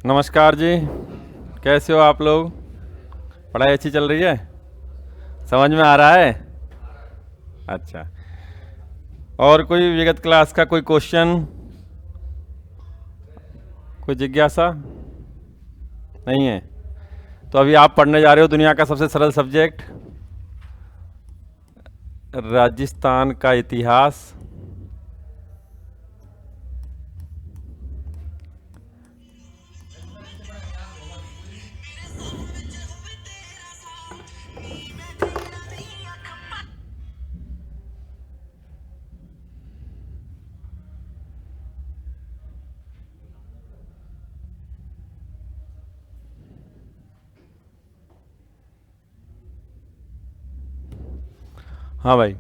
नमस्कार जी। कैसे हो आप लोग? पढ़ाई अच्छी चल रही है? समझ में आ रहा है? अच्छा। और कोई विगत क्लास का कोई क्वेश्चन, कोई जिज्ञासा नहीं है? तो अभी आप पढ़ने जा रहे हो दुनिया का सबसे सरल सब्जेक्ट, राजस्थान का इतिहास। हाँ भाई,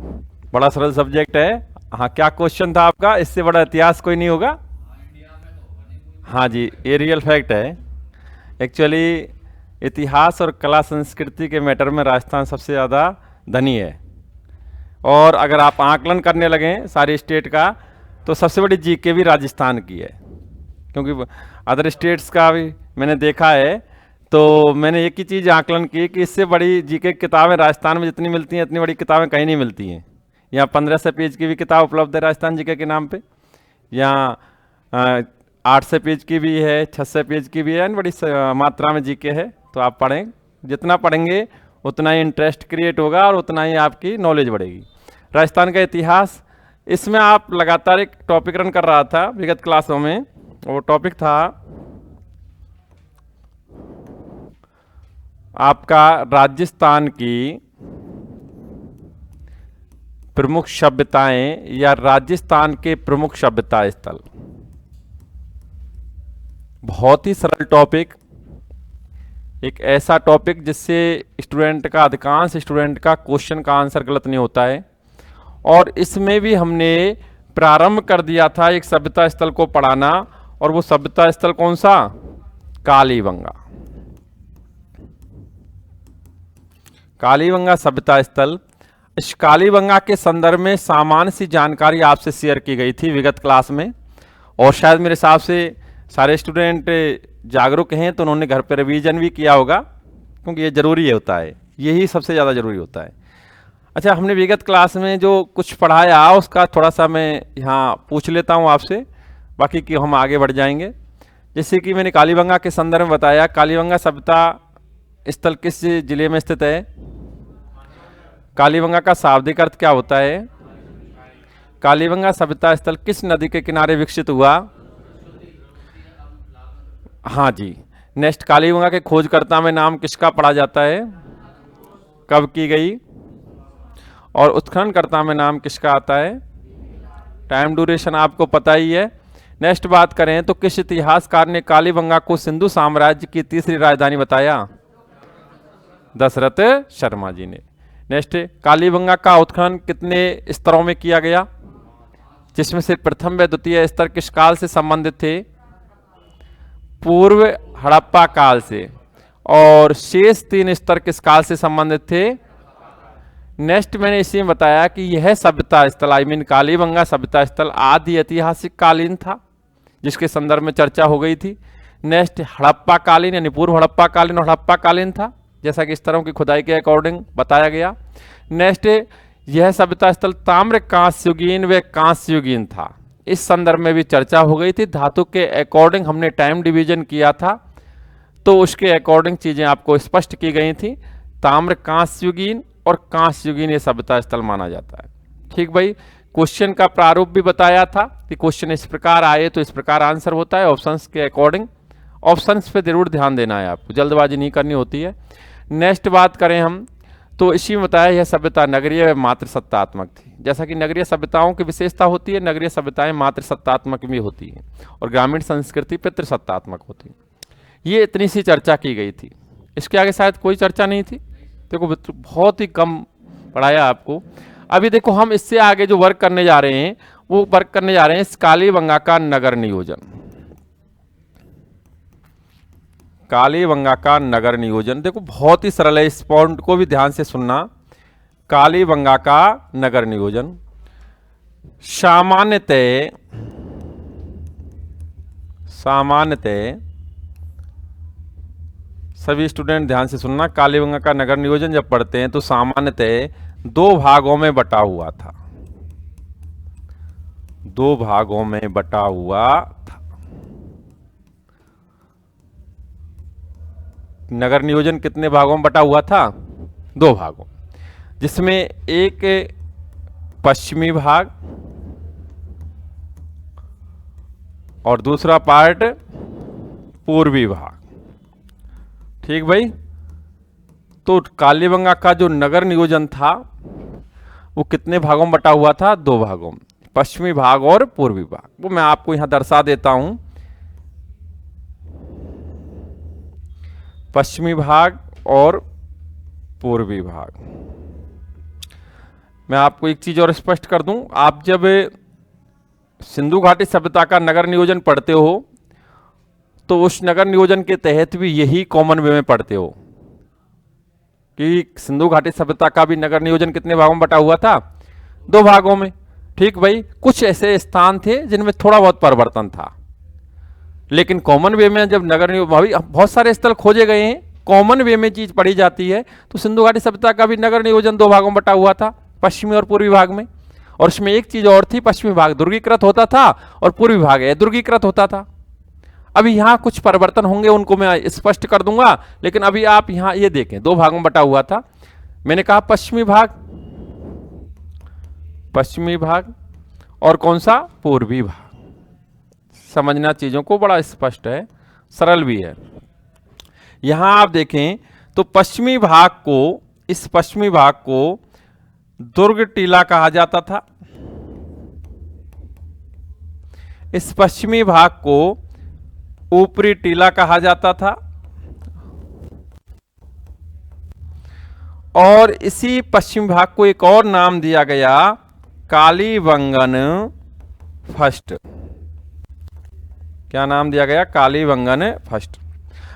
बड़ा सरल सब्जेक्ट है। हाँ, क्या क्वेश्चन था आपका? इससे बड़ा इतिहास कोई नहीं होगा। हाँ जी, ये रियल फैक्ट है। एक्चुअली इतिहास और कला संस्कृति के मैटर में राजस्थान सबसे ज़्यादा धनी है। और अगर आप आकलन करने लगें सारी स्टेट का, तो सबसे बड़ी जीके भी राजस्थान की है। क्योंकि अदर स्टेट्स का भी मैंने देखा है, तो मैंने एक ही चीज़ आकलन की कि इससे बड़ी जीके की किताबें राजस्थान में जितनी मिलती हैं, इतनी बड़ी किताबें कहीं नहीं मिलती हैं। यहाँ 1500 पेज की भी किताब उपलब्ध है राजस्थान जीके के नाम पे। यहाँ 800 पेज की भी है, 600 पेज की भी है, यानी बड़ी मात्रा में जीके है। तो आप पढ़ें, जितना पढ़ेंगे उतना ही इंटरेस्ट क्रिएट होगा और उतना ही आपकी नॉलेज बढ़ेगी। राजस्थान का इतिहास, इसमें आप लगातार एक टॉपिक रन कर रहा था विगत क्लासों में। वो टॉपिक था आपका राजस्थान की प्रमुख सभ्यताएं या राजस्थान के प्रमुख सभ्यता स्थल। बहुत ही सरल टॉपिक, एक ऐसा टॉपिक जिससे स्टूडेंट का, अधिकांश स्टूडेंट का क्वेश्चन का आंसर गलत नहीं होता है। और इसमें भी हमने प्रारंभ कर दिया था एक सभ्यता स्थल को पढ़ाना, और वो सभ्यता स्थल कौन सा? कालीबंगा। कालीबंगा सभ्यता स्थल। इस कालीबंगा के संदर्भ में सामान्य सी जानकारी आपसे शेयर की गई थी विगत क्लास में, और शायद मेरे हिसाब से सारे स्टूडेंट जागरूक हैं, तो उन्होंने घर पर रिवीजन भी किया होगा, क्योंकि ये जरूरी होता है, यही सबसे ज़्यादा जरूरी होता है। अच्छा, हमने विगत क्लास में जो कुछ पढ़ाया उसका थोड़ा सा मैं यहाँ पूछ लेता हूँ आपसे, बाकी की हम आगे बढ़ जाएंगे। जैसे कि मैंने कालीबंगा के संदर्भ में बताया, कालीबंगा सभ्यता स्थल किस जिले में स्थित है? कालीबंगा का शाब्दिक अर्थ क्या होता है? कालीबंगा सभ्यता स्थल किस नदी के किनारे विकसित हुआ? हाँ जी। नेक्स्ट, कालीबंगा के खोजकर्ता में नाम किसका पढ़ा जाता है? कब की गई? और उत्खननकर्ता में नाम किसका आता है? टाइम ड्यूरेशन आपको पता ही है। नेक्स्ट बात करें तो किस इतिहासकार ने कालीबंगा को सिंधु साम्राज्य की तीसरी राजधानी बताया? दशरथ शर्मा जी ने। नेक्स्ट, कालीबंगा का उत्खनन कितने स्तरों में किया गया, जिसमें से प्रथम व द्वितीय स्तर किस काल से संबंधित थे? पूर्व हड़प्पा काल से। और शेष 3 स्तर किस काल से संबंधित थे? नेक्स्ट, मैंने इसी में बताया कि यह सभ्यता स्थल, आई मीन कालीबंगा सभ्यता स्थल आदि ऐतिहासिक कालीन था, जिसके संदर्भ में चर्चा हो गई थी। नेक्स्ट, हड़प्पा कालीन यानी पूर्व हड़प्पा कालीन और हड़प्पा कालीन था, जैसा कि स्तरों की खुदाई के अकॉर्डिंग बताया गया। नेक्स्ट, यह सभ्यता स्थल ताम्र कांस्युगीन व कांस्युगीन था, इस संदर्भ में भी चर्चा हो गई थी। धातु के अकॉर्डिंग हमने टाइम डिवीजन किया था, तो उसके अकॉर्डिंग चीजें आपको स्पष्ट की गई थी। ताम्र कांस्युगीन और कांस्युगीन ये सभ्यता स्थल माना जाता है। ठीक भाई, क्वेश्चन का प्रारूप भी बताया था कि क्वेश्चन इस प्रकार आए तो इस प्रकार आंसर होता है, ऑप्शंस के अकॉर्डिंग। ऑप्शंस पे जरूर ध्यान देना है, आपको जल्दबाजी नहीं करनी होती है। नेक्स्ट बात करें हम, तो इसी में बताया यह सभ्यता नगरीय व मातृ सत्तात्मक थी। जैसा कि नगरीय सभ्यताओं की विशेषता होती है, नगरीय सभ्यताएं मातृ सत्तात्मक भी होती हैं, और ग्रामीण संस्कृति पितृ सत्तात्मक होती है। ये इतनी सी चर्चा की गई थी, इसके आगे शायद कोई चर्चा नहीं थी। देखो बहुत ही कम पढ़ाया आपको। अभी देखो हम इससे आगे जो वर्क करने जा रहे हैं, वो वर्क करने जा रहे हैं इस कालीबंगा का नगर नियोजन। कालीबंगा का नगर नियोजन देखो बहुत ही सरल है, इस पॉइंट को भी ध्यान से सुनना। कालीबंगा का नगर नियोजन सामान्यतः सभी स्टूडेंट ध्यान से सुनना, कालीबंगा का नगर नियोजन जब पढ़ते हैं तो सामान्यतः 2 भागों में बटा हुआ था, 2 भागों में बटा हुआ था। नगर नियोजन कितने भागों में बटा हुआ था? 2 भागों, जिसमें एक पश्चिमी भाग और दूसरा पार्ट पूर्वी भाग। ठीक भाई, तो कालीबंगा का जो नगर नियोजन था वो कितने भागों में बटा हुआ था? 2 भागों में, पश्चिमी भाग और पूर्वी भाग। वो मैं आपको यहां दर्शा देता हूं, पश्चिमी भाग और पूर्वी भाग। मैं आपको एक चीज और स्पष्ट कर दूं, आप जब सिंधु घाटी सभ्यता का नगर नियोजन पढ़ते हो तो उस नगर नियोजन के तहत भी यही कॉमन वे में पढ़ते हो कि सिंधु घाटी सभ्यता का भी नगर नियोजन कितने भागों में बटा हुआ था? 2 भागों में। ठीक भाई, कुछ ऐसे स्थान थे जिनमें थोड़ा बहुत परिवर्तन था, लेकिन कॉमन वे में जब नगर नियोजन, बहुत सारे स्थल खोजे गए हैं, कॉमन वे में चीज पढ़ी जाती है। तो सिंधु घाटी सभ्यता का भी नगर नियोजन 2 भागों में बटा हुआ था, पश्चिमी और पूर्वी भाग में। और उसमें एक चीज और थी, पश्चिमी भाग दुर्गीकृत होता था और पूर्वी भाग दुर्गीकृत होता था। अभी यहां कुछ परिवर्तन होंगे, उनको मैं स्पष्ट कर दूंगा, लेकिन अभी आप यहां ये देखें 2 भागों में बटा हुआ था। मैंने कहा पश्चिमी भाग, पश्चिमी भाग और कौन सा? पूर्वी भाग। समझना चीजों को बड़ा स्पष्ट है, सरल भी है। यहां आप देखें तो पश्चिमी भाग को, इस पश्चिमी भाग को दुर्ग टीला कहा जाता था, इस पश्चिमी भाग को ऊपरी टीला कहा जाता था, और इसी पश्चिमी भाग को एक और नाम दिया गया, कालीबंगन फर्स्ट। क्या नाम दिया गया? कालीबंगन फर्स्ट।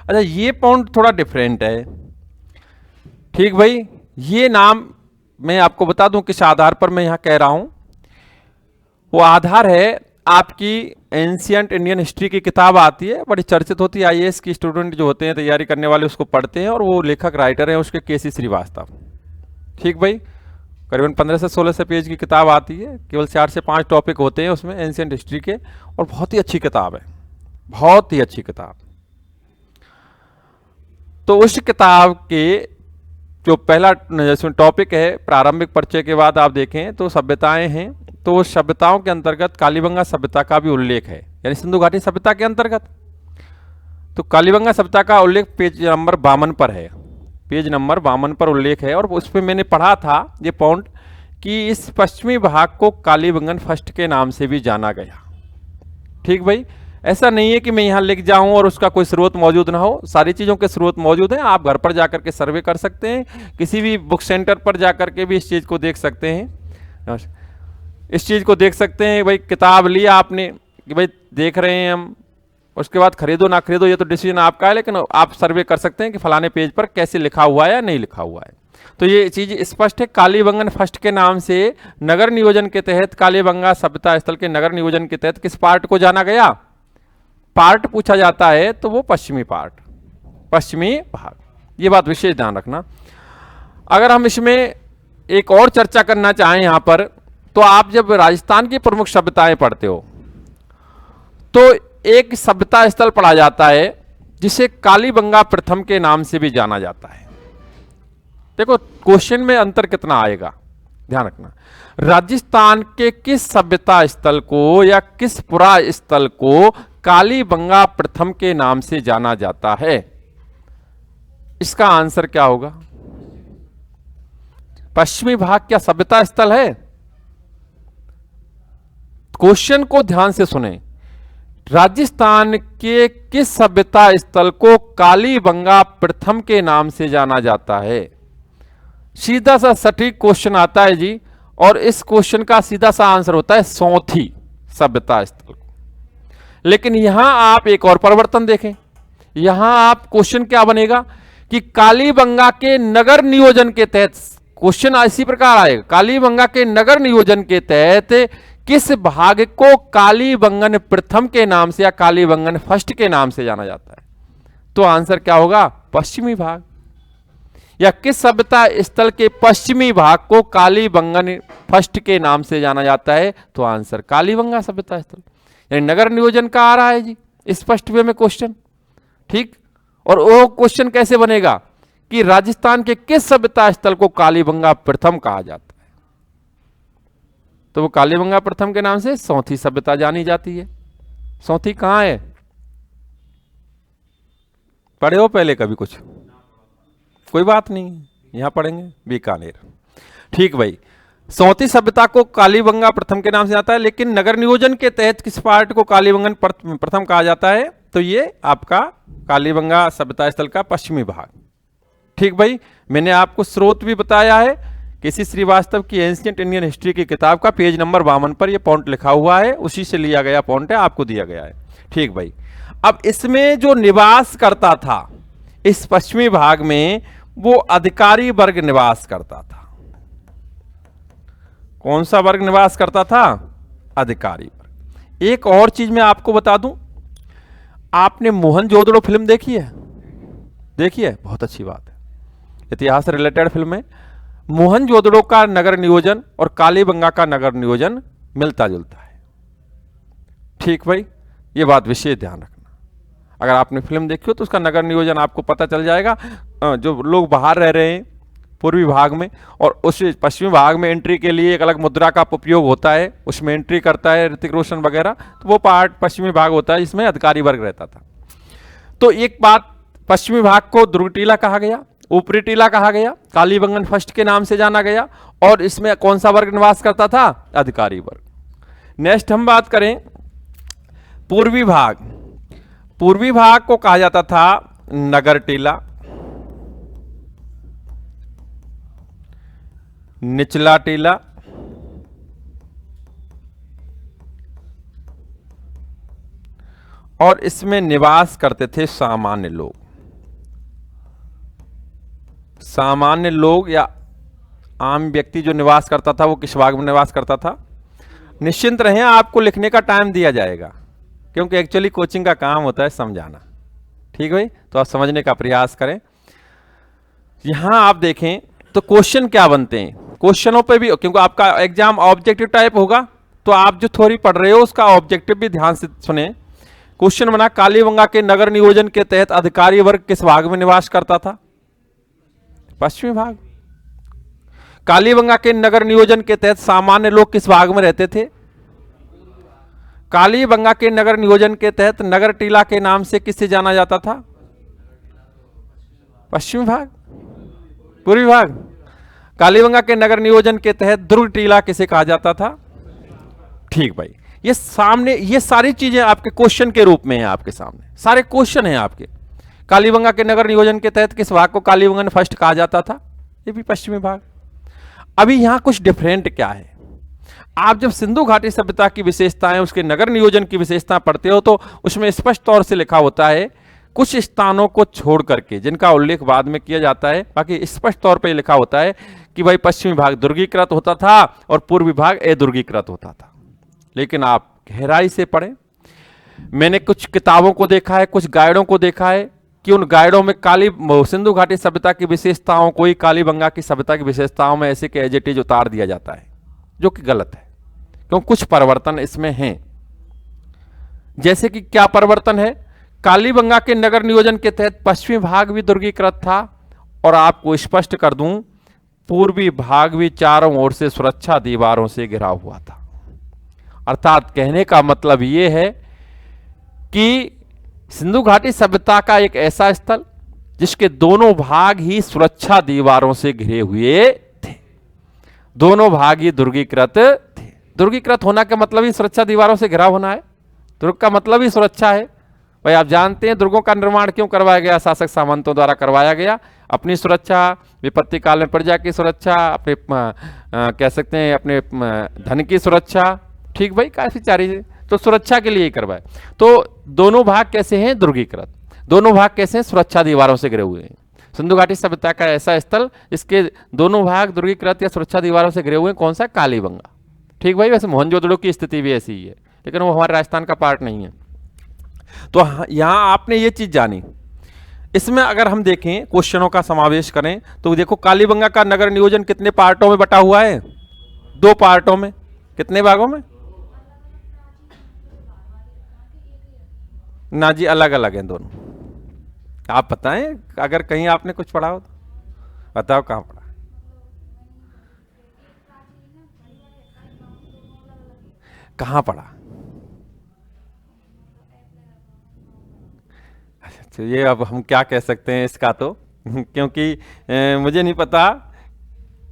अच्छा, ये पॉइंट थोड़ा डिफरेंट है। ठीक भाई, ये नाम मैं आपको बता दूं किस आधार पर मैं यहां कह रहा हूं। वो आधार है आपकी एंशियंट इंडियन हिस्ट्री की किताब आती है, बड़ी चर्चित होती है, आईएएस की स्टूडेंट जो होते हैं, तैयारी करने वाले उसको पढ़ते हैं, और वो लेखक राइटर हैं उसके केसी श्रीवास्तव। ठीक भाई, करीबन 15 से 16 पेज की किताब आती है, केवल 4 से 5 टॉपिक होते हैं उसमें एंशियंट हिस्ट्री के, और बहुत ही अच्छी किताब है, बहुत ही अच्छी किताब। तो उस किताब के जो पहला जिसमें टॉपिक है, प्रारंभिक परिचय के बाद आप देखें तो सभ्यताएं हैं, तो सभ्यताओं के अंतर्गत कालीबंगा सभ्यता का भी उल्लेख है, यानी सिंधु घाटी सभ्यता के अंतर्गत। तो कालीबंगा सभ्यता का उल्लेख पेज नंबर 52 पर है, पेज नंबर 52 पर उल्लेख है, और उस पर मैंने पढ़ा था ये पॉइंट कि इस पश्चिमी भाग को कालीबंगन फर्स्ट के नाम से भी जाना गया। ठीक भाई, ऐसा नहीं है कि मैं यहां लिख जाऊं और उसका कोई स्रोत मौजूद ना हो, सारी चीजों के स्रोत मौजूद हैं, आप घर पर जाकर के सर्वे कर सकते हैं, किसी भी बुक सेंटर पर जाकर के भी इस चीज को देख सकते हैं, इस चीज को देख सकते हैं। भाई किताब लिया आपने कि भाई देख रहे हैं हम, उसके बाद खरीदो ना खरीदो ये तो डिसीजन आपका है, लेकिन आप सर्वे कर सकते हैं कि फलाने पेज पर कैसे लिखा हुआ है या नहीं लिखा हुआ है। तो ये चीज स्पष्ट है, कालीबंगन फर्स्ट के नाम से नगर नियोजन के तहत, कालीबंगा सभ्यता स्थल के नगर नियोजन के तहत किस पार्ट को जाना गया? पार्ट पूछा जाता है तो वो पश्चिमी पार्ट, पश्चिमी भाग, ये बात विशेष ध्यान रखना। अगर हम इसमें एक और चर्चा करना चाहें यहां पर, तो आप जब राजस्थान की प्रमुख सभ्यताएं पढ़ते हो तो एक सभ्यता स्थल पढ़ा जाता है जिसे कालीबंगा प्रथम के नाम से भी जाना जाता है। देखो क्वेश्चन में अंतर कितना आएगा, ध्यान रखना। राजस्थान के किस सभ्यता स्थल को या किस पुरा स्थल को कालीबंगा प्रथम के नाम से जाना जाता है? इसका आंसर क्या होगा? पश्चिमी भाग क्या सभ्यता स्थल है? क्वेश्चन को ध्यान से सुने। राजस्थान के किस सभ्यता स्थल को कालीबंगा प्रथम के नाम से जाना जाता है? सीधा सा सटीक क्वेश्चन आता है जी, और इस क्वेश्चन का सीधा सा आंसर होता है सौंथी सभ्यता स्थल। लेकिन यहां आप एक और परिवर्तन देखें, यहां आप क्वेश्चन क्या बनेगा कि कालीबंगा के नगर नियोजन के तहत, क्वेश्चन इसी प्रकार आएगा, कालीबंगा के नगर नियोजन के तहत किस भाग को कालीबंगन प्रथम के नाम से या कालीबंगन फर्स्ट के नाम से जाना जाता है? तो आंसर क्या होगा? पश्चिमी भाग। या किस सभ्यता स्थल के पश्चिमी भाग को कालीबंगन फर्स्ट के नाम से जाना जाता है? तो आंसर कालीबंगा सभ्यता स्थल। यानी नगर नियोजन का आ रहा है जी स्पष्ट वे में क्वेश्चन, ठीक। और वो क्वेश्चन कैसे बनेगा कि राजस्थान के किस सभ्यता स्थल को कालीबंगा प्रथम कहा जाता है? तो वो कालीबंगा प्रथम के नाम से सौंथी सभ्यता जानी जाती है। सौंथी कहां है? पढ़े हो पहले कभी कुछ? कोई बात नहीं, यहां पढ़ेंगे, बीकानेर। ठीक भाई, सौंथी सभ्यता को कालीबंगा प्रथम के नाम से आता है, लेकिन नगर नियोजन के तहत किस पार्ट को कालीबंगन प्रथम कहा जाता है? तो ये आपका कालीबंगा सभ्यता स्थल का पश्चिमी भाग। ठीक भाई, मैंने आपको स्रोत भी बताया है, किसी श्रीवास्तव की एंशिएंट इंडियन हिस्ट्री की किताब का पेज नंबर 52 पर यह पॉइंट लिखा हुआ है, उसी से लिया गया पॉइंट है, आपको दिया गया है। ठीक भाई, अब इसमें जो निवास करता था इस पश्चिमी भाग में, वो अधिकारी वर्ग निवास करता था। कौन सा वर्ग निवास करता था? अधिकारी वर्ग। एक और चीज मैं आपको बता दूं, आपने मोहनजोदड़ो फिल्म देखी है? देखी है, बहुत अच्छी बात है, इतिहास से रिलेटेड फिल्म है। मोहनजोदड़ो का नगर नियोजन और कालीबंगा का नगर नियोजन मिलता जुलता है। ठीक भाई, ये बात विशेष ध्यान रखना। अगर आपने फिल्म देखी हो तो उसका नगर नियोजन आपको पता चल जाएगा। जो लोग बाहर रह रहे हैं पूर्वी भाग में और उस पश्चिमी भाग में एंट्री के लिए एक अलग मुद्रा का उपयोग होता है, उसमें एंट्री करता है ऋतिक रोशन वगैरह, तो वो पार्ट पश्चिमी भाग होता है जिसमें अधिकारी वर्ग रहता था। तो एक बात, पश्चिमी भाग को दुर्ग टीला कहा गया, ऊपरी टीला कहा गया, कालीबंगन फर्स्ट के नाम से जाना गया, और इसमें कौन सा वर्ग निवास करता था? अधिकारी वर्ग। नेक्स्ट हम बात करें पूर्वी भाग। पूर्वी भाग को कहा जाता था नगर टीला, निचला टीला, और इसमें निवास करते थे सामान्य लोग। सामान्य लोग या आम व्यक्ति जो निवास करता था वो किस भाग में निवास करता था? निश्चिंत रहें, आपको लिखने का टाइम दिया जाएगा, क्योंकि एक्चुअली कोचिंग का काम होता है समझाना। ठीक भाई, तो आप समझने का प्रयास करें। यहां आप देखें तो क्वेश्चन क्या बनते हैं, क्वेश्चनों पे भी, क्योंकि आपका एग्जाम ऑब्जेक्टिव टाइप होगा, तो आप जो थ्योरी पढ़ रहे हो उसका ऑब्जेक्टिव भी ध्यान से सुने। क्वेश्चन बना, कालीबंगा के नगर नियोजन के तहत अधिकारी वर्ग किस भाग में निवास करता था? पश्चिमी भाग। कालीबंगा के नगर नियोजन के तहत सामान्य लोग किस भाग में रहते थे? कालीबंगा के नगर नियोजन के तहत नगर टीला के नाम से किससे जाना जाता था? पश्चिमी भाग, पूर्वी भाग। कालीबंगा के नगर नियोजन के तहत दुर्ग टीला किसे कहा जाता था? ठीक भाई, ये सामने, ये सारी चीजें आपके क्वेश्चन के रूप में है, आपके सामने सारे क्वेश्चन हैं आपके। कालीबंगा के नगर नियोजन के तहत किस भाग को कालीबंगन फर्स्ट कहा जाता था? ये भी पश्चिमी भाग। अभी यहां कुछ डिफरेंट क्या है, आप जब सिंधु घाटी सभ्यता की विशेषताएं, उसके नगर नियोजन की विशेषता पढ़ते हो तो उसमें स्पष्ट तौर से लिखा होता है, कुछ स्थानों को छोड़ करके जिनका उल्लेख बाद में किया जाता है, बाकी स्पष्ट तौर पे लिखा होता है कि भाई पश्चिमी भाग दुर्गीकृत होता था और पूर्वी भाग अदुर्गीकृत होता था। लेकिन आप गहराई से पढ़ें, मैंने कुछ किताबों को देखा है, कुछ गाइडों को देखा है कि उन गाइडों में सिंधु घाटी सभ्यता की विशेषताओं को ही कालीबंगा की सभ्यता की विशेषताओं में ऐसे के एज इट इज उतार दिया जाता है, जो कि गलत है, क्योंकि कुछ परिवर्तन इसमें हैं। जैसे कि क्या परिवर्तन है? कालीबंगा के नगर नियोजन के तहत पश्चिमी भाग भी दुर्गीकृत था, और आपको स्पष्ट कर दूं पूर्वी भाग भी चारों ओर से सुरक्षा दीवारों से घिरा हुआ था। अर्थात कहने का मतलब यह है कि सिंधु घाटी सभ्यता का एक ऐसा स्थल जिसके दोनों भाग ही सुरक्षा दीवारों से घिरे हुए थे, दोनों भाग ही दुर्गीकृत थे। दुर्गीकृत होना का मतलब ही सुरक्षा दीवारों से घिरा होना है। दुर्ग का मतलब ही सुरक्षा है। भाई आप जानते हैं दुर्गों का निर्माण क्यों करवाया गया? शासक सामंतों द्वारा करवाया गया, अपनी सुरक्षा, विपत्ति काल में प्रजा की सुरक्षा, अपने कह सकते हैं अपने धन की सुरक्षा। ठीक भाई, काफी सारी, तो सुरक्षा के लिए ही करवाए। तो दोनों भाग कैसे हैं? दुर्गीकृत। दोनों भाग कैसे हैं? सुरक्षा दीवारों से घिरे हुए हैं। सिंधु घाटी सभ्यता का ऐसा स्थल इसके दोनों भाग दुर्गीकृत या सुरक्षा दीवारों से घिरे हुए हैं, कौन सा? कालीबंगा। ठीक भाई, वैसे मोहनजोदड़ो की स्थिति भी ऐसी ही है, लेकिन वो हमारे राजस्थान का पार्ट नहीं है। तो यहां आपने ये चीज जानी, इसमें अगर हम देखें क्वेश्चनों का समावेश करें तो देखो कालीबंगा का नगर नियोजन कितने पार्टों में बटा हुआ है? 2 पार्टों में। कितने भागों में? ना जी, अलग अलग हैं दोनों। आप बताएं अगर कहीं आपने कुछ पढ़ा हो तो बताओ कहां पढ़ा? कहां पढ़ा? अच्छा, ये अब हम क्या कह सकते हैं इसका तो क्योंकि मुझे नहीं पता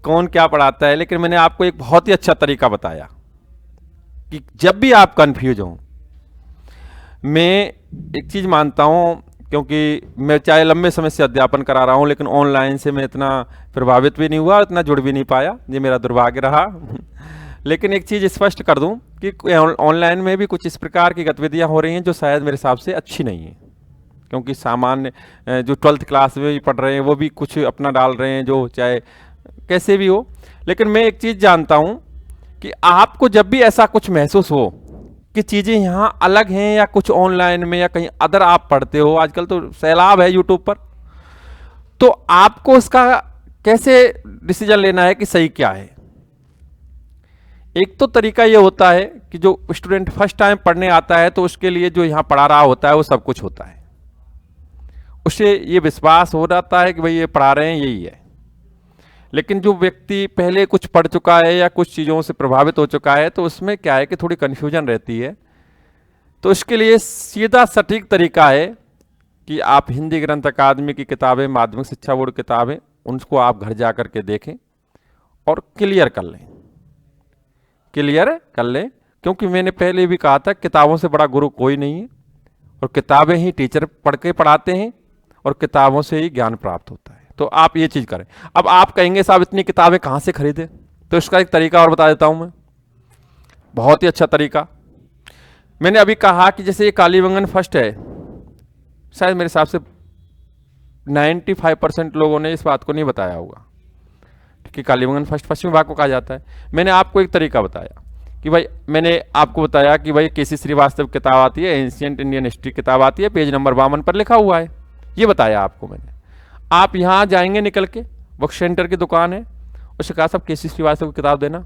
कौन क्या पढ़ाता है, लेकिन मैंने आपको एक बहुत ही अच्छा तरीका बताया कि जब भी आप कंफ्यूज हो, मैं एक चीज मानता हूं, क्योंकि मैं चाहे लंबे समय से अध्यापन करा रहा हूं, लेकिन ऑनलाइन से मैं इतना प्रभावित भी नहीं हुआ, इतना जुड़ भी नहीं पाया, ये मेरा दुर्भाग्य रहा लेकिन एक चीज स्पष्ट कर दूं कि ऑनलाइन में भी कुछ इस प्रकार की गतिविधियां हो रही हैं जो शायद मेरे हिसाब से अच्छी नहीं है, क्योंकि सामान्य जो 12th क्लास में भी पढ़ रहे हैं वो भी कुछ अपना डाल रहे हैं, जो चाहे कैसे भी हो। लेकिन मैं एक चीज जानता हूं कि आपको जब भी ऐसा कुछ महसूस हो कि चीजें यहाँ अलग हैं या कुछ ऑनलाइन में या कहीं अदर आप पढ़ते हो, आजकल तो सैलाब है यूट्यूब पर, तो आपको उसका कैसे डिसीजन लेना है कि सही क्या है? एक तो तरीका ये होता है कि जो स्टूडेंट फर्स्ट टाइम पढ़ने आता है तो उसके लिए जो यहाँ पढ़ा रहा होता है वो सब कुछ होता है, उसे ये विश्वास हो जाता है कि भाई ये पढ़ा रहे हैं यही है। लेकिन जो व्यक्ति पहले कुछ पढ़ चुका है या कुछ चीज़ों से प्रभावित हो चुका है तो उसमें क्या है कि थोड़ी कन्फ्यूजन रहती है। तो इसके लिए सीधा सटीक तरीका है कि आप हिंदी ग्रंथ अकादमी की किताबें, माध्यमिक शिक्षा बोर्ड किताबें, उनको आप घर जा कर के देखें और क्लियर कर लें, क्लियर कर लें। क्योंकि मैंने पहले भी कहा था किताबों से बड़ा गुरु कोई नहीं है, और किताबें ही टीचर पढ़ के पढ़ाते हैं और किताबों से ही ज्ञान प्राप्त होता है। तो आप ये चीज करें। अब आप कहेंगे साहब इतनी किताबें कहां से खरीदे, तो इसका एक तरीका और बता देता हूं मैं, बहुत ही अच्छा तरीका। मैंने अभी कहा कि जैसे ये कालीबंगन फर्स्ट है, शायद मेरे हिसाब से 95% लोगों ने इस बात को नहीं बताया होगा कि कालीबंगन फर्स्ट पश्चिमी भाग को कहा जाता है। मैंने आपको एक तरीका बताया कि भाई, मैंने आपको बताया कि भाई केसी श्रीवास्तव किताब आती है, एंशियंट इंडियन हिस्ट्री किताब आती है, पेज नंबर 52 पर लिखा हुआ है, ये बताया आपको मैंने। आप यहाँ जाएंगे निकल के, बुक सेंटर की दुकान है, उससे कहा साहब केसी श्रीवास्तव की किताब देना।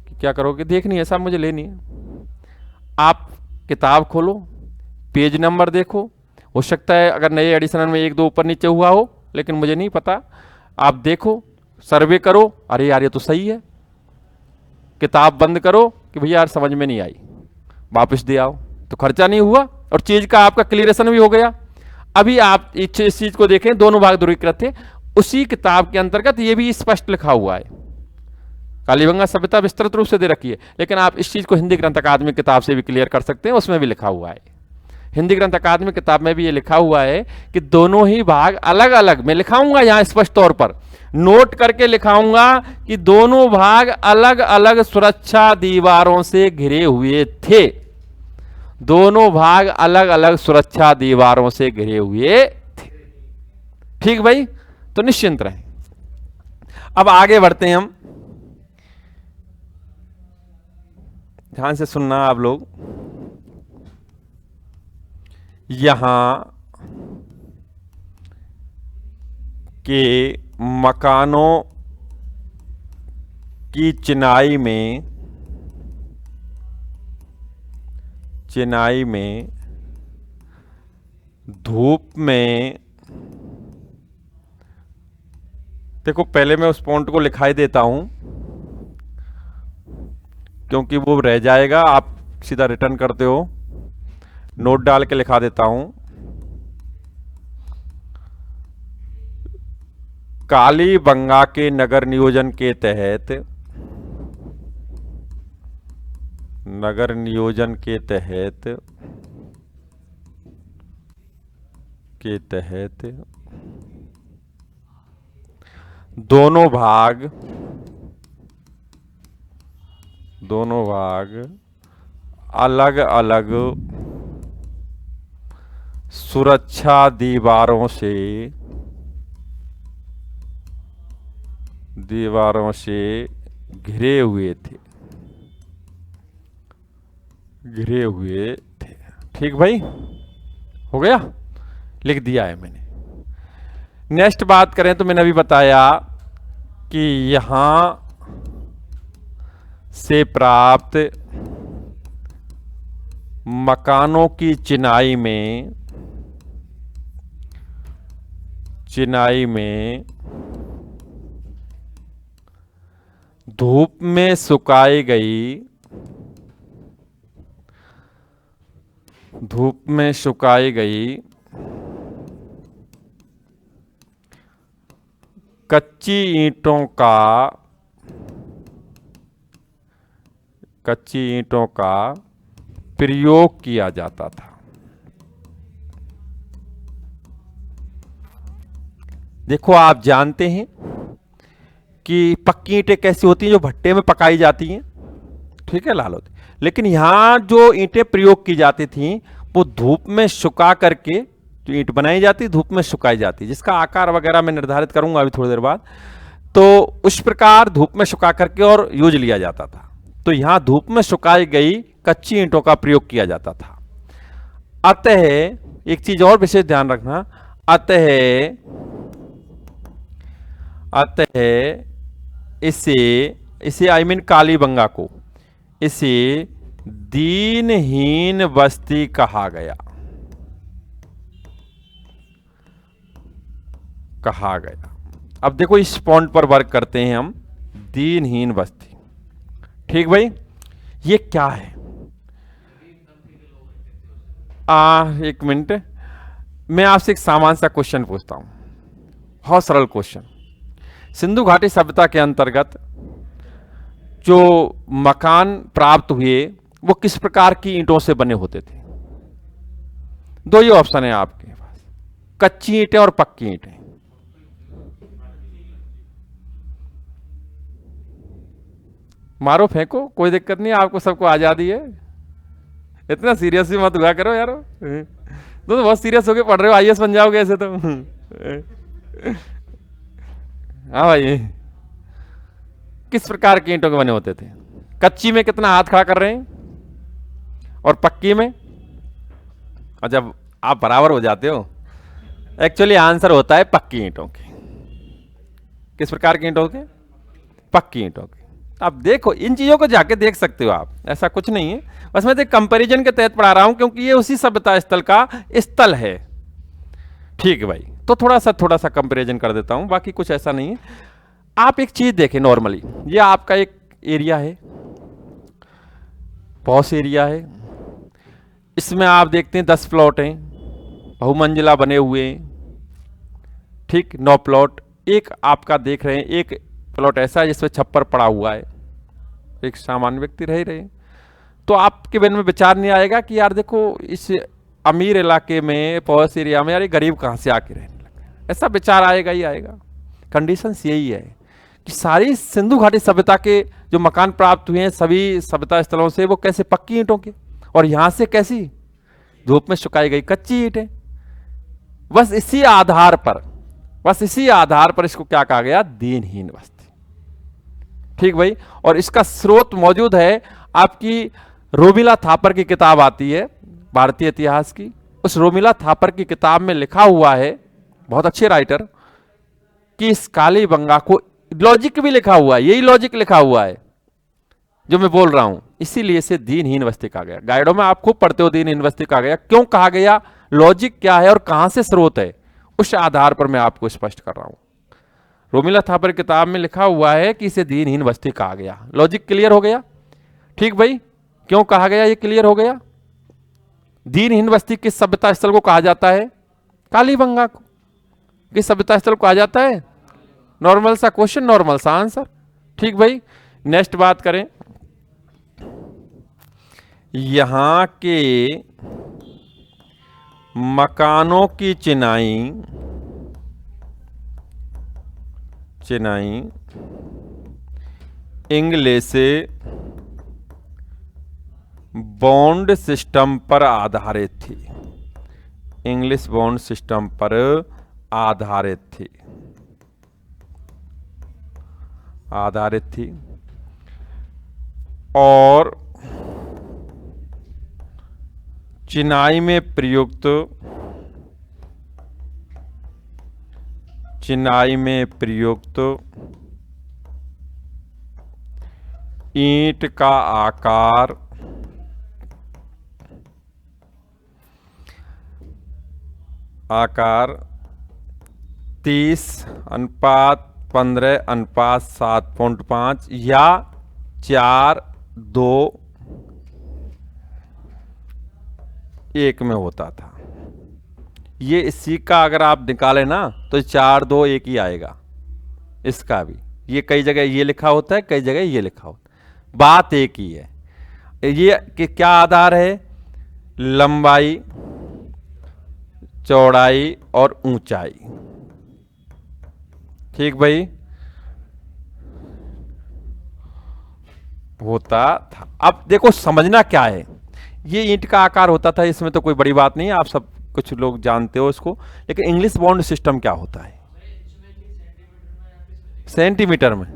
कि क्या करोगे? देखनी है साहब, मुझे लेनी है। आप किताब खोलो, पेज नंबर देखो, हो सकता है अगर नए एडिशन में 1-2 ऊपर नीचे हुआ हो, लेकिन मुझे नहीं पता। आप देखो, सर्वे करो, अरे यार ये तो सही है, किताब बंद करो कि भैया यार समझ में नहीं आई, वापस दे आओ, तो खर्चा नहीं हुआ और चीज का आपका क्लियरेशन भी हो गया। अभी आप इस चीज को देखें, दोनों भाग ध्रुवीकृत थे, उसी किताब के अंतर्गत ये भी स्पष्ट लिखा हुआ है। कालीबंगा सभ्यता विस्तृत रूप से दे रखी है, लेकिन आप इस चीज को हिंदी ग्रंथ अकादमी किताब से भी क्लियर कर सकते हैं, उसमें भी लिखा हुआ है। हिंदी ग्रंथ अकादमी किताब में भी ये लिखा हुआ है कि दोनों ही भाग अलग अलग, मैं लिखाऊंगा यहां स्पष्ट तौर पर, नोट करके लिखाऊंगा कि दोनों भाग अलग अलग सुरक्षा दीवारों से घिरे हुए थे। दोनों भाग अलग अलग सुरक्षा दीवारों से घिरे हुए थे। ठीक भाई, तो निश्चिंत रहें। अब आगे बढ़ते हैं हम, ध्यान से सुनना आप लोग। यहां के मकानों की चिनाई में धूप में, देखो पहले मैं उस पॉइंट को लिखाई देता हूं क्योंकि वो रह जाएगा, आप सीधा रिटर्न करते हो, नोट डाल के लिखा देता हूं। कालीबंगा के नगर नियोजन के तहत, नगर नियोजन के तहत दोनों भाग अलग अलग सुरक्षा दीवारों से घिरे हुए थे। ठीक भाई, हो गया? लिख दिया है मैंने। नेक्स्ट बात करें तो मैंने अभी बताया कि यहां से प्राप्त मकानों की चिनाई में धूप में सुखाई गई कच्ची ईंटों का प्रयोग किया जाता था। देखो, आप जानते हैं कि पक्की ईंटें कैसी होती हैं, जो भट्टे में पकाई जाती हैं, ठीक है, लाल होती। लेकिन यहां जो ईंटें प्रयोग की जाती थी वो धूप में सुखा करके जो ईंट बनाई जाती, धूप में सुखाई जाती, जिसका आकार वगैरह मैं निर्धारित करूंगा अभी थोड़ी देर बाद। तो उस प्रकार धूप में सुखा करके और यूज लिया जाता था। तो यहां धूप में सुखाई गई कच्ची ईंटों का प्रयोग किया जाता था। अतः एक चीज और विशेष ध्यान रखना, अतः इसे आई मीन कालीबंगा को इसे दीनहीन बस्ती कहा गया। अब देखो, इस पॉइंट पर वर्क करते हैं हम, दीनहीन बस्ती। ठीक भाई, ये क्या है? एक मिनट, मैं आपसे एक सामान्य सा क्वेश्चन पूछता हूं, बहुत सरल क्वेश्चन। सिंधु घाटी सभ्यता के अंतर्गत जो मकान प्राप्त हुए वो किस प्रकार की ईंटों से बने होते थे? दो ही ऑप्शन है आपके पास, कच्ची ईंटें और पक्की ईंटें। मारो फेंको, कोई दिक्कत नहीं, आपको सबको आजादी है। इतना सीरियस भी मत हुआ करो यार, तो बहुत सीरियस होके पढ़ रहे हो, आईएएस बन जाओगे ऐसे तो। हाँ भाई, किस प्रकार के ईंटों के बने होते थे? कच्ची में कितना हाथ खड़ा कर रहे हैं, और पक्की में? और जब आप बराबर हो जाते हो, एक्चुअली आंसर होता है पक्की ईंटों के। किस प्रकार की ईंटों के? पक्की ईंटों के। अब देखो, इन चीजों को जाके देख सकते हो आप, ऐसा कुछ नहीं है, बस मैं तो कंपैरिजन के तहत पढ़ा रहा हूं, क्योंकि ये उसी सभ्यता स्थल का स्थल है। ठीक है भाई, तो थोड़ा सा कंपैरिजन कर देता हूं, बाकी कुछ ऐसा नहीं है। आप एक चीज देखें, नॉर्मली ये आपका एक एरिया है, पॉश एरिया है, इसमें आप देखते हैं 10 प्लॉट हैं, बहुमंजिला बने हुए हैं, ठीक, 9 प्लॉट। एक आपका देख रहे हैं, एक प्लॉट ऐसा है जिसमें छप्पर पड़ा हुआ है, एक सामान्य व्यक्ति रह रहे हैं। तो आपके मन में विचार नहीं आएगा कि यार देखो, इस अमीर इलाके में, पॉश एरिया में, यार ये गरीब कहां से आके रहने लगे, ऐसा विचार आएगा ही आएगा। कंडीशन यही है कि सारी सिंधु घाटी सभ्यता के जो मकान प्राप्त हुए हैं सभी सभ्यता स्थलों से, वो कैसे? पक्की ईंटों के, और यहां से कैसी? धूप में सुखाई गई कच्ची ईंटें। बस इसी आधार पर इसको क्या कहा गया? दीनहीन बस्ती। ठीक भाई, और इसका स्रोत मौजूद है आपकी रोमिला थापर की किताब आती है भारतीय इतिहास की, उस रोमिला थापर की किताब में लिखा हुआ है, बहुत अच्छे राइटर, कि इस कालीबंगा को, लॉजिक भी लिखा हुआ है, यही लॉजिक लिखा हुआ है जो मैं बोल रहा हूं, इसीलिए इसे दीनहीन बस्ती कहा गया। गाइडों में आप खूब पढ़ते हो, दीनहीन बस्ती कहा गया, क्यों कहा गया, लॉजिक क्या है और कहां से स्रोत है, उस आधार पर मैं आपको स्पष्ट कर रहा हूं। रोमिला थापर किताब में लिखा हुआ है कि इसे दीनहीन बस्ती कहा गया। लॉजिक क्लियर हो गया? ठीक भाई, क्यों कहा गया ये क्लियर हो गया। दीनहीन बस्ती किस सभ्यता स्थल को कहा जाता है? कालीबंगा को। किस सभ्यता स्थल को कहा जाता है? नॉर्मल सा क्वेश्चन, नॉर्मल सा आंसर। ठीक भाई, नेक्स्ट बात करें, यहां के मकानों की चिनाई इंग्लिश बॉन्ड सिस्टम पर आधारित थी। इंग्लिश बॉन्ड सिस्टम पर आधारित थी और चिनाई में प्रयुक्त चिनाई में प्रयुक्त ईंट का आकार 30:15:7.5 या 4:2:1 में होता था। ये इसी का अगर आप निकालें ना तो 4:2:1 ही आएगा। इसका भी ये कई जगह ये लिखा होता है, कई जगह ये लिखा होता है, बात एक ही है। ये कि क्या आधार है? लंबाई, चौड़ाई और ऊंचाई। ठीक भाई, होता था। अब देखो समझना क्या है, ये ईंट का आकार होता था, इसमें तो कोई बड़ी बात नहीं है, आप सब कुछ लोग जानते हो इसको। लेकिन इंग्लिश बॉन्ड सिस्टम क्या होता है? सेंटीमीटर में।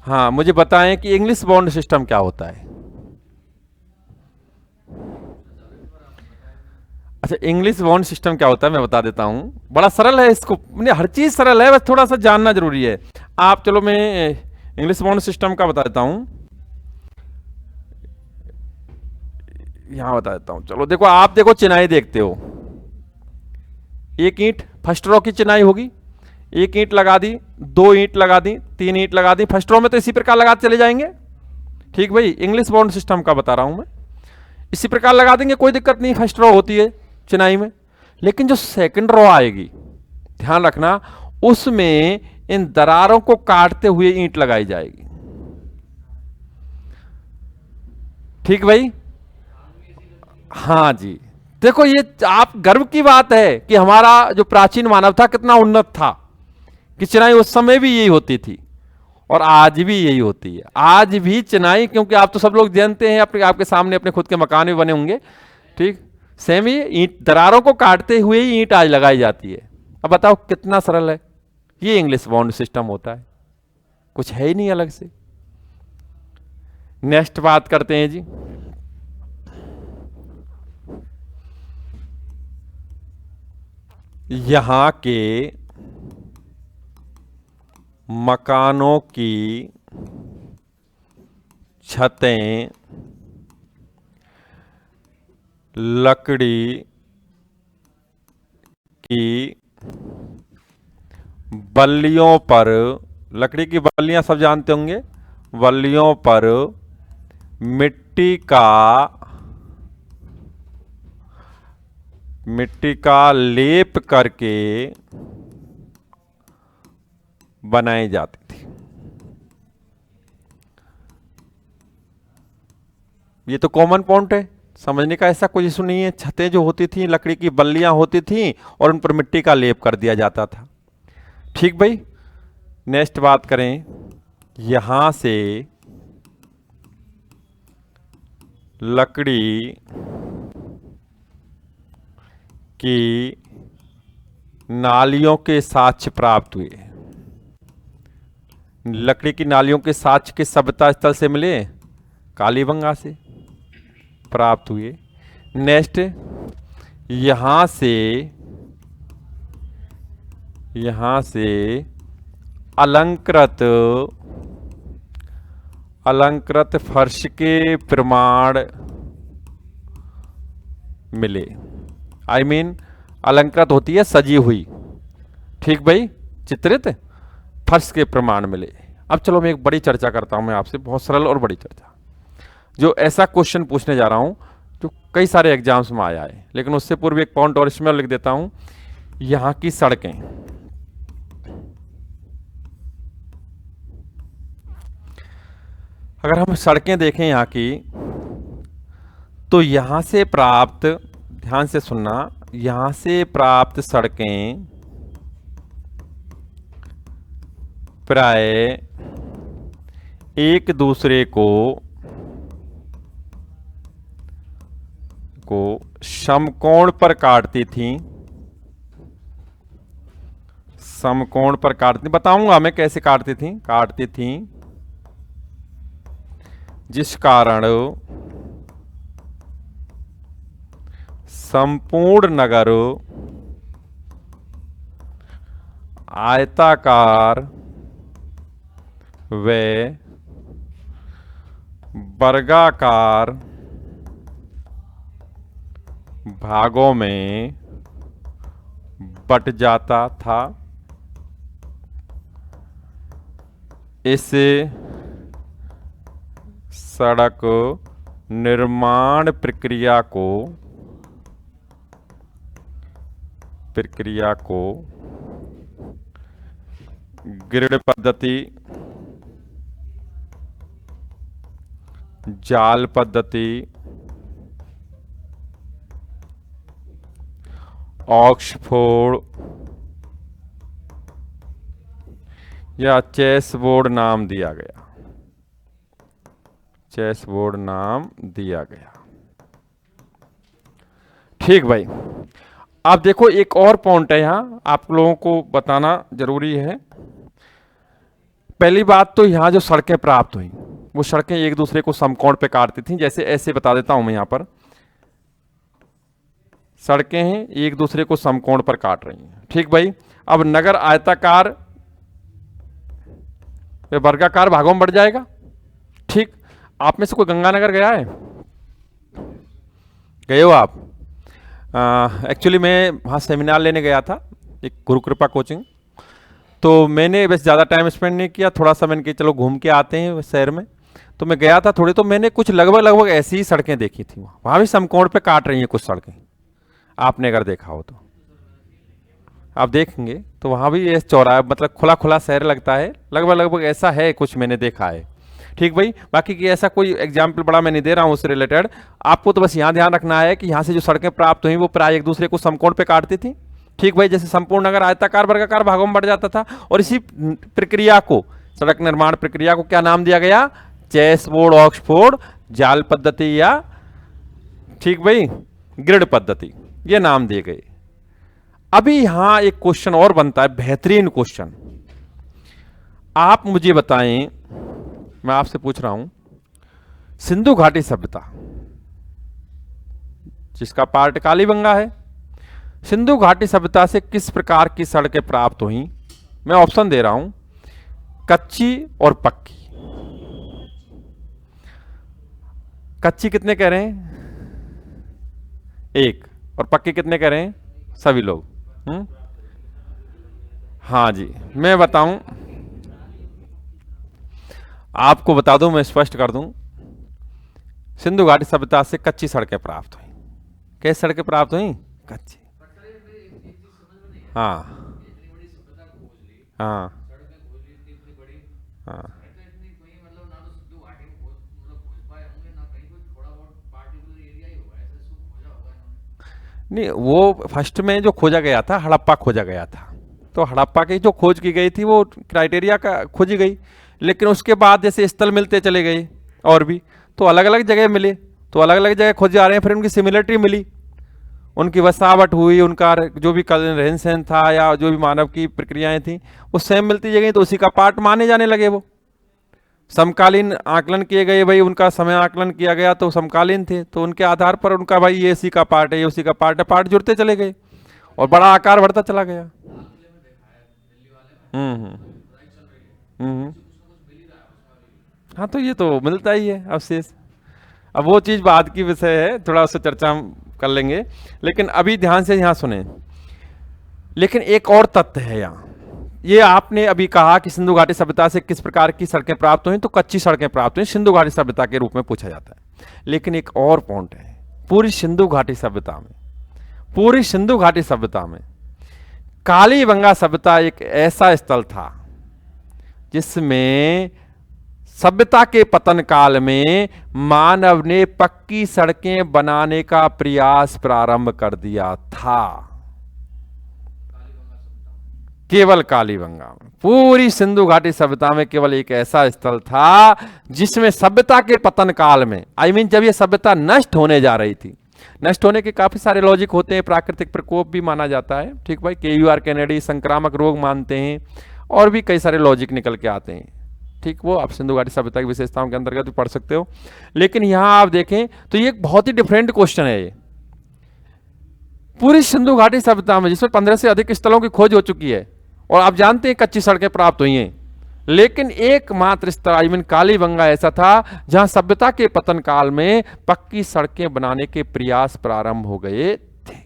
हाँ, मुझे बताएं कि इंग्लिश बॉन्ड सिस्टम क्या होता है। अच्छा, इंग्लिश बॉन्ड सिस्टम क्या होता है मैं बता देता हूं, बड़ा सरल है। इसको हर चीज सरल है, बस थोड़ा सा जानना जरूरी है। आप चलो मैं इंग्लिश बॉन्ड सिस्टम का बता देता हूं, यहां बता देता हूं। चलो देखो, आप देखो चिनाई देखते हो, एक ईंट फर्स्ट रो की चिनाई होगी, एक ईंट लगा दी, 2 ईंट लगा दी, 3 ईंट लगा दी, फर्स्ट रो में तो इसी प्रकार लगाते चले जाएंगे। ठीक भाई, इंग्लिश बॉन्ड सिस्टम का बता रहा हूं मैं, इसी प्रकार लगा देंगे, कोई दिक्कत नहीं। फर्स्ट रो होती है चिनाई में, लेकिन जो सेकंड रो आएगी, ध्यान रखना, उसमें इन दरारों को काटते हुए ईंट लगाई जाएगी। ठीक भाई, हाँ जी। देखो ये आप गर्व की बात है कि हमारा जो प्राचीन मानव था कितना उन्नत था, कि चिनाई उस समय भी यही होती थी और आज भी यही होती है। आज भी चिनाई, क्योंकि आप तो सब लोग जानते हैं, अपने आपके सामने अपने खुद के मकान भी बने होंगे, ठीक, सेम ही ईंट दरारों को काटते हुए ही ईंट आज लगाई जाती है। अब बताओ कितना सरल है। ये इंग्लिश बॉन्ड सिस्टम होता है, कुछ है ही नहीं अलग से। नेक्स्ट बात करते हैं जी, यहां के मकानों की छतें लकड़ी की बल्लियों पर, लकड़ी की बल्लियां सब जानते होंगे, बल्लियों पर मिट्टी का लेप करके बनाई जाती थी। ये तो कॉमन पॉइंट है, समझने का ऐसा कुछ इशू नहीं है। छतें जो होती थी लकड़ी की बल्लियां होती थी और उन पर मिट्टी का लेप कर दिया जाता था। ठीक भाई, नेक्स्ट बात करें, यहां से लकड़ी की नालियों के साक्ष्य प्राप्त हुए। लकड़ी की नालियों के साक्ष्य किस सभ्यता स्थल से मिले? कालीबंगा से प्राप्त हुए। नेक्स्ट, यहां से अलंकृत फर्श के प्रमाण मिले। आई मीन अलंकृत होती है सजी हुई, ठीक भाई, चित्रित फर्श के प्रमाण मिले। अब चलो मैं एक बड़ी चर्चा करता हूं मैं आपसे, बहुत सरल और बड़ी चर्चा, जो ऐसा क्वेश्चन पूछने जा रहा हूं जो कई सारे एग्जाम्स में आया है। लेकिन उससे पूर्व एक पॉइंट और इसमें लिख देता हूं, यहां की सड़कें, अगर हम सड़कें देखें यहाँ की, तो यहां से प्राप्त, ध्यान से सुनना, यहां से प्राप्त सड़कें प्राय एक दूसरे को समकोण पर काटती थी। समकोण पर काटती, बताऊंगा मैं कैसे काटती थी, जिस कारण संपूर्ण नगर आयताकार व वर्गाकार भागों में बट जाता था। इस सड़क निर्माण प्रक्रिया को ग्रिड पद्धति, जाल पद्धति, ऑक्सफोर्ड या चेसबोर्ड नाम दिया गया। चेसबोर्ड नाम दिया गया। ठीक भाई, आप देखो एक और पॉइंट है यहां आप लोगों को बताना जरूरी है। पहली बात तो यहां जो सड़कें प्राप्त हुई वो सड़कें एक दूसरे को समकोण पे काटती थी। जैसे ऐसे बता देता हूं मैं, यहां पर सड़कें हैं एक दूसरे को समकोण पर काट रही हैं। ठीक भाई, अब नगर आयताकार वे वर्गाकार भागों में बढ़ जाएगा। ठीक, आप में से कोई गंगानगर गया है? गए हो आप? एक्चुअली मैं वहाँ सेमिनार लेने गया था, एक गुरु कृपा कोचिंग। तो मैंने बस ज़्यादा टाइम स्पेंड नहीं किया, थोड़ा सा मैंने कि चलो घूम के आते हैं शहर में। तो मैं गया था थोड़ी, तो मैंने कुछ लगभग ऐसी ही सड़कें देखी थी। वहाँ भी समकोण पे काट रही हैं कुछ सड़कें, आपने अगर देखा हो तो आप देखेंगे तो वहाँ भी ये चौराहा मतलब खुला खुला शहर लगता है, लगभग ऐसा है कुछ मैंने देखा है। ठीक भाई, बाकी की ऐसा कोई एग्जाम्पल बड़ा मैं नहीं दे रहा हूँ उससे रिलेटेड। आपको तो बस यहाँ ध्यान रखना है कि यहाँ से जो सड़कें प्राप्त हुई वो प्राय एक दूसरे को समकोण पे काटती थी। ठीक भाई, जैसे संपूर्ण नगर आयताकार वर्गाकार भागों में बढ़ जाता था। और इसी प्रक्रिया को, सड़क निर्माण प्रक्रिया को क्या नाम दिया गया? चेसबोर्ड, ऑक्सफोर्ड, जाल पद्धति या ठीक भाई ग्रिड पद्धति, ये नाम दिए गए। अभी यहां एक क्वेश्चन और बनता है, बेहतरीन क्वेश्चन। आप मुझे बताएं, मैं आपसे पूछ रहा हूं, सिंधु घाटी सभ्यता जिसका पार्ट कालीबंगा है, सिंधु घाटी सभ्यता से किस प्रकार की सड़कें प्राप्त हुई? मैं ऑप्शन दे रहा हूं, कच्ची और पक्की। कच्ची कितने कह रहे हैं? एक। और पक्की कितने कह रहे हैं? सभी लोग। हाँ जी, मैं बताऊं, आपको बता दूं, मैं स्पष्ट कर दूं, सिंधु घाटी सभ्यता से कच्ची सड़कें प्राप्त हुई। कैसी सड़कें प्राप्त हुई? कच्ची। हाँ हाँ हाँ। नहीं, वो फर्स्ट में जो खोजा गया था हड़प्पा खोजा गया था, तो हड़प्पा की जो खोज की गई थी वो क्राइटेरिया का खोजी गई। लेकिन उसके बाद जैसे स्थल मिलते चले गए और भी, तो अलग अलग जगह मिले, तो अलग अलग जगह खोजे जा रहे हैं, फिर उनकी सिमिलरिटी मिली, उनकी वसावट हुई, उनका जो भी रहन सहन था या जो भी मानव की प्रक्रियाएं थी वो सेम मिलती गई, तो उसी का पार्ट माने जाने लगे। वो समकालीन आकलन किए गए, भाई उनका समय आकलन किया गया तो समकालीन थे, तो उनके आधार पर उनका भाई ये इसी का पार्ट है, ये उसी का पार्ट है, पार्ट जुड़ते चले गए और बड़ा आकार बढ़ता चला गया। हाँ, तो ये तो मिलता ही है अवशेष। अब वो चीज बाद की विषय है, थोड़ा उससे चर्चा हम कर लेंगे, लेकिन अभी ध्यान से यहाँ सुने। लेकिन एक और तथ्य है यहाँ, ये आपने अभी कहा कि सिंधु घाटी सभ्यता से किस प्रकार की सड़कें प्राप्त हुई, तो कच्ची सड़कें प्राप्त हुई, सिंधु घाटी सभ्यता के रूप में पूछा जाता है। लेकिन एक और पॉइंट है, पूरी सिंधु घाटी सभ्यता में कालीबंगा सभ्यता एक ऐसा स्थल था जिसमें सभ्यता के पतन काल में मानव ने पक्की सड़कें बनाने का प्रयास प्रारंभ कर दिया था। केवल कालीबंगा में, पूरी सिंधु घाटी सभ्यता में केवल एक ऐसा स्थल था जिसमें सभ्यता के पतन काल में, जब ये सभ्यता नष्ट होने जा रही थी, नष्ट होने के काफी सारे लॉजिक होते हैं, प्राकृतिक प्रकोप भी माना जाता है, ठीक भाई, KUR कैनेडी, संक्रामक रोग मानते हैं, और भी कई सारे लॉजिक निकल के आते हैं। ठीक, वो आप सिंधु घाटी सभ्यता की विशेषताओं के अंतर्गत भी पढ़ सकते हो। लेकिन यहां आप देखें तो ये एक बहुत ही डिफरेंट क्वेश्चन है। ये पूरी सिंधु घाटी सभ्यता में जिसमें 15 से अधिक स्थलों की खोज हो चुकी है, और आप जानते हैं कच्ची सड़कें प्राप्त हुई हैं, लेकिन एकमात्र स्तर आई मीन कालीबंगा ऐसा था जहां सभ्यता के पतन काल में पक्की सड़कें बनाने के प्रयास प्रारंभ हो गए थे।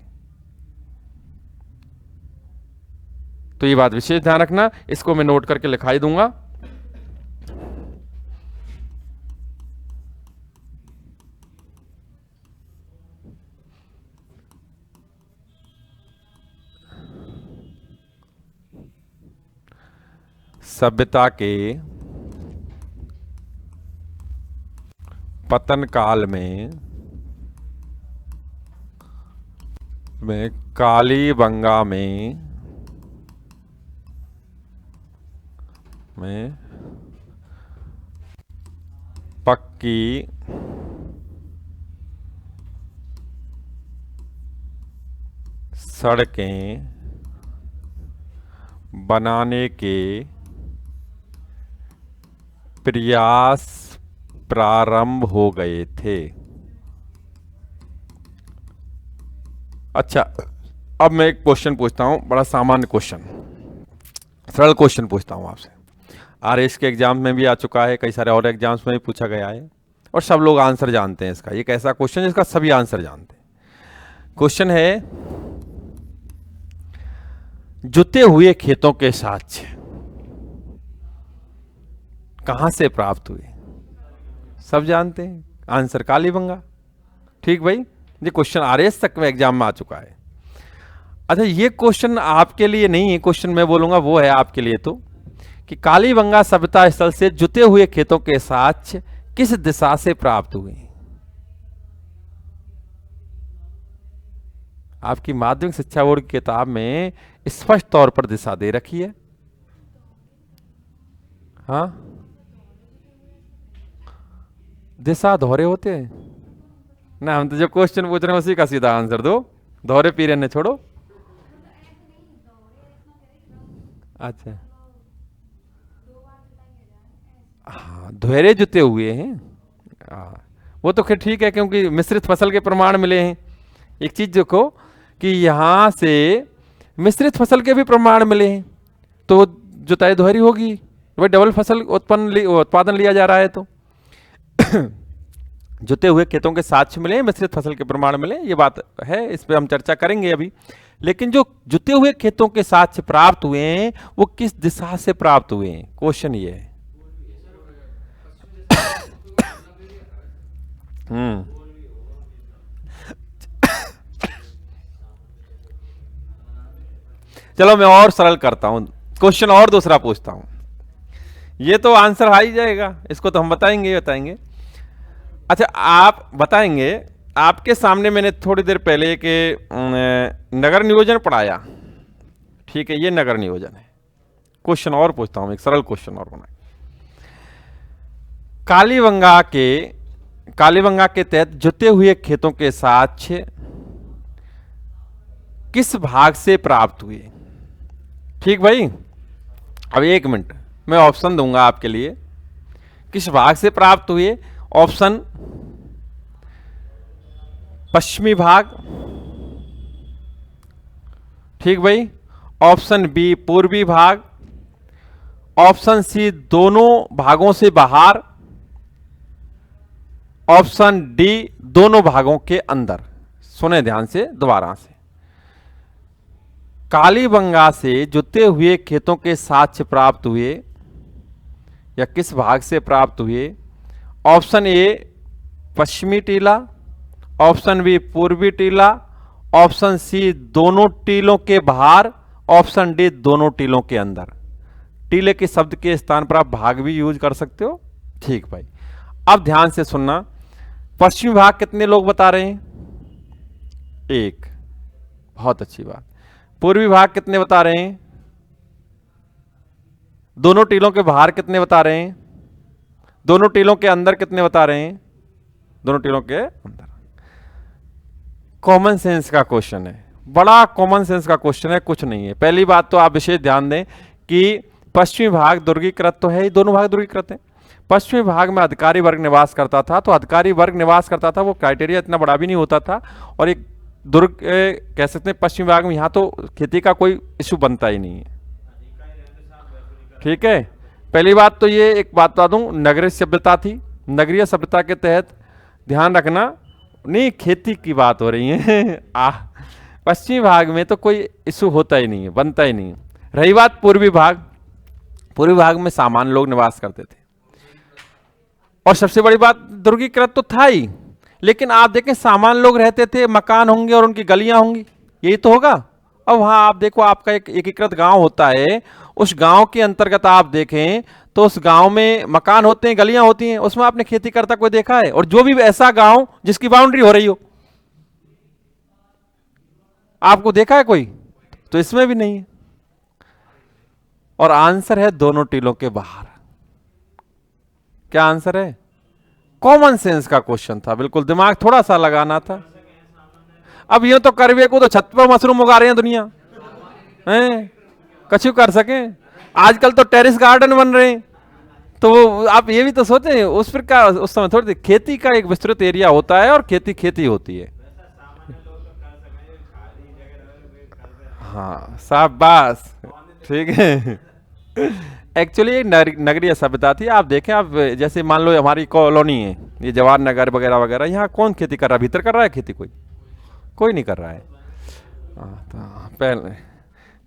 तो ये बात विशेष ध्यान रखना, इसको मैं नोट करके लिखाई दूंगा। सभ्यता के पतन काल में कालीबंगा में पक्की सड़कें बनाने के प्रयास प्रारंभ हो गए थे। अच्छा, अब मैं एक क्वेश्चन पूछता हूं, बड़ा सामान्य क्वेश्चन, सरल क्वेश्चन पूछता हूं आपसे। आरएस के एग्जाम में भी आ चुका है, कई सारे और एग्जाम्स में भी पूछा गया है और सब लोग आंसर जानते हैं इसका। एक ऐसा क्वेश्चन जिसका सभी आंसर जानते हैं। क्वेश्चन है, जुते हुए खेतों के साक्ष्य कहां से प्राप्त हुए? सब जानते हैं, आंसर कालीबंगा। ठीक भाई, ये क्वेश्चन आरएस तक में एग्जाम में आ चुका है। अच्छा, ये क्वेश्चन आपके लिए नहीं है, क्वेश्चन मैं बोलूंगा वो है आपके लिए तो, कि कालीबंगा सभ्यता स्थल से जुते हुए खेतों के साक्ष्य किस दिशा से प्राप्त हुए? आपकी माध्यमिक शिक्षा बोर्ड की किताब में स्पष्ट तौर पर दिशा दे रखी है। हाँ, दिशा दोहरे होते हैं ना, हम तो जो क्वेश्चन पूछ रहे हैं उसी का सीधा आंसर दो, दोहरे पीरियड ने छोड़ो। अच्छा, हाँ, दोहरे जुते हुए हैं, वो तो खैर ठीक है, क्योंकि मिश्रित फसल के प्रमाण मिले हैं। एक चीज देखो कि यहां से मिश्रित फसल के भी प्रमाण मिले हैं, तो जुताई दोहरी होगी, भाई डबल फसल उत्पादन लिया जा रहा है तो जुते हुए खेतों के साक्ष्य मिले, मिश्रित फसल के प्रमाण मिले, ये बात है, इस पे हम चर्चा करेंगे अभी। लेकिन जो जुते हुए खेतों के साक्ष्य प्राप्त हुए हैं वो किस दिशा से प्राप्त हुए हैं, क्वेश्चन ये है। चलो मैं और सरल करता हूं क्वेश्चन, और दूसरा पूछता हूं। ये तो आंसर आ ही जाएगा, इसको तो हम बताएंगे। अच्छा, आप बताएंगे, आपके सामने मैंने थोड़ी देर पहले के नगर नियोजन पढ़ाया, ठीक है, ये नगर नियोजन है। क्वेश्चन और पूछता हूं, एक सरल क्वेश्चन और बनाए। कालीबंगा के तहत जुते हुए खेतों के साक्ष्य किस भाग से प्राप्त हुए? ठीक भाई, अब एक मिनट मैं ऑप्शन दूंगा आपके लिए, किस भाग से प्राप्त हुए। ऑप्शन पश्चिमी भाग, ठीक भाई, ऑप्शन बी पूर्वी भाग, ऑप्शन सी दोनों भागों से बाहर, ऑप्शन डी दोनों भागों के अंदर। सुने ध्यान से दोबारा से, कालीबंगा से जुते हुए खेतों के साक्ष्य प्राप्त हुए या किस भाग से प्राप्त हुए? ऑप्शन ए पश्चिमी टीला, ऑप्शन बी पूर्वी टीला, ऑप्शन सी दोनों टीलों के बाहर, ऑप्शन डी दोनों टीलों के अंदर। टीले के शब्द के स्थान पर आप भाग भी यूज कर सकते हो। ठीक भाई, अब ध्यान से सुनना, पश्चिमी भाग कितने लोग बता रहे हैं? एक, बहुत अच्छी बात। पूर्वी भाग कितने बता रहे हैं? दोनों टीलों के बाहर कितने बता रहे हैं? दोनों टीलों के अंदर कितने बता रहे हैं? दोनों टीलों के अंदर। कॉमन सेंस का क्वेश्चन है, बड़ा कॉमन सेंस का क्वेश्चन है, कुछ नहीं है। पहली बात तो आप विशेष ध्यान दें कि पश्चिमी भाग दुर्गीकृत तो है ही, दोनों भाग दुर्गीकृत हैं। पश्चिमी भाग में अधिकारी वर्ग निवास करता था, तो अधिकारी वर्ग निवास करता था, वो क्राइटेरिया इतना बड़ा भी नहीं होता था, और एक दुर्ग कह सकते हैं पश्चिमी भाग में, यहां तो खेती का कोई इशू बनता ही नहीं है। ठीक है, पहली बात तो ये एक बात बता दूं, नगरीय सभ्यता थी। नगरीय सभ्यता के तहत ध्यान रखना, नहीं खेती की बात हो रही है पश्चिमी भाग में तो कोई इशू होता ही नहीं है, बनता ही नहीं है। रही बात पूर्वी भाग, पूर्वी भाग में सामान्य लोग निवास करते थे, और सबसे बड़ी बात दुर्गीकृत तो था ही, लेकिन आप देखें सामान्य लोग रहते थे, मकान होंगे और उनकी गलियां होंगी, यही तो होगा। अब वहां आप देखो, आपका एक एकीकृत गांव होता है, उस गांव के अंतर्गत आप देखें तो उस गांव में मकान होते हैं, गलियां होती हैं, उसमें आपने खेती करता कोई देखा है? और जो भी ऐसा गांव जिसकी बाउंड्री हो रही हो, आपको देखा है कोई? तो इसमें भी नहीं है। और आंसर है दोनों टीलों के बाहर। क्या आंसर है? कॉमन सेंस का क्वेश्चन था, बिल्कुल दिमाग थोड़ा सा लगाना था। अब यूं तो करवे को तो छत पर मशरूम उगा रहे हैं दुनिया, हैं कछु कर सके। आजकल तो टेरेस गार्डन बन रहे हैं, तो आप ये भी तो सोचें, उस पर क्या उस समय थोड़ी खेती का एक विस्तृत एरिया होता है और खेती खेती होती है। हाँ शाबाश, ठीक है। एक्चुअली एक नगरीय सभ्यता थी। आप देखें, आप जैसे मान लो हमारी कॉलोनी है ये जवाहर नगर वगैरह वगैरह, यहाँ कौन खेती कर रहा है? भीतर कर रहा है खेती? कोई नहीं कर रहा है। तो पहले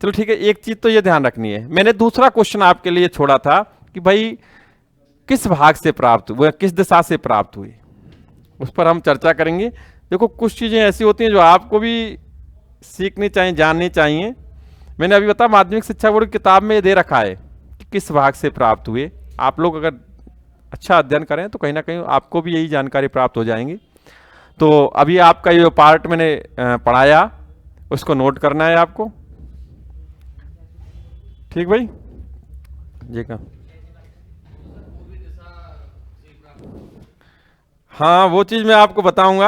चलो ठीक है, एक चीज तो ये ध्यान रखनी है। मैंने दूसरा क्वेश्चन आपके लिए छोड़ा था कि भाई किस भाग से प्राप्त हुए, किस दिशा से प्राप्त हुई, उस पर हम चर्चा करेंगे। देखो कुछ चीजें ऐसी होती हैं जो आपको भी सीखनी चाहिए, जाननी चाहिए। मैंने अभी बताया माध्यमिक शिक्षा बोर्ड की किताब में ये दे रखा है कि किस भाग से प्राप्त हुए। आप लोग अगर अच्छा अध्ययन करें तो कहीं ना कहीं आपको भी यही जानकारी प्राप्त हो जाएंगी। तो अभी आपका ये पार्ट मैंने पढ़ाया, उसको नोट करना है आपको, ठीक भाई जी का। हाँ वो चीज़ मैं आपको बताऊंगा।